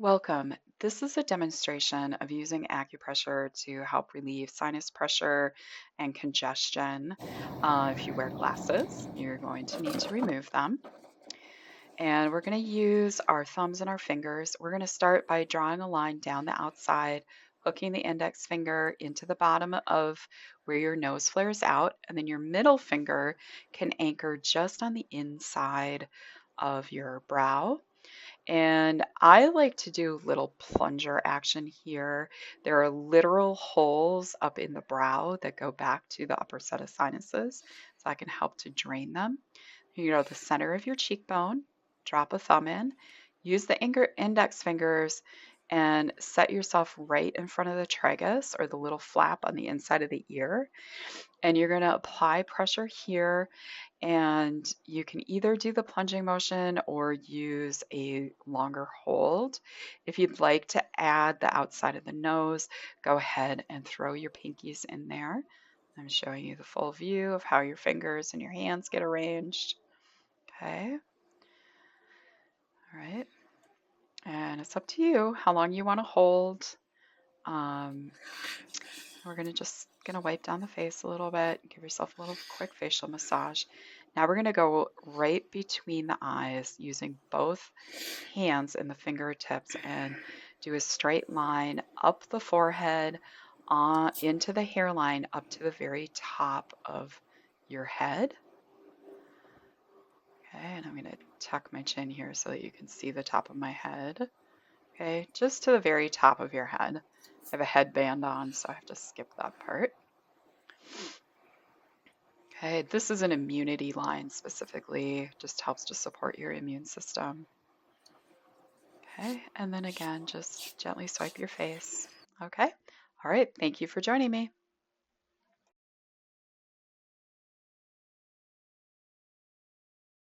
Welcome. This is a demonstration of using acupressure to help relieve sinus pressure and congestion. If you wear glasses, you're going to need to remove them. And we're going to use our thumbs and our fingers. We're going to start by drawing a line down the outside, hooking the index finger into the bottom of where your nose flares out, and then your middle finger can anchor just on the inside of your brow. And I like to do little plunger action here. There are literal holes up in the brow that go back to the upper set of sinuses, so I can help to drain them. You know, the center of your cheekbone, drop a thumb in, use the index fingers, and set yourself right in front of the tragus or the little flap on the inside of the ear. And you're going to apply pressure here, and you can either do the plunging motion or use a longer hold. If you'd like to add the outside of the nose, go ahead and throw your pinkies in there. I'm showing you the full view of how your fingers and your hands get arranged. Okay, all right. And it's up to you how long you want to hold. Um, we're gonna wipe down the face a little bit, give yourself a little quick facial massage. Now we're gonna go right between the eyes using both hands and the fingertips and do a straight line up the forehead, into the hairline, up to the very top of your head. Okay, and I'm gonna tuck my chin here so that you can see the top of my head. Okay, just to the very top of your head. I have a headband on, so I have to skip that part. Okay, this is an immunity line specifically, just helps to support your immune system. Okay, and then again, just gently swipe your face. Okay, all right, thank you for joining me.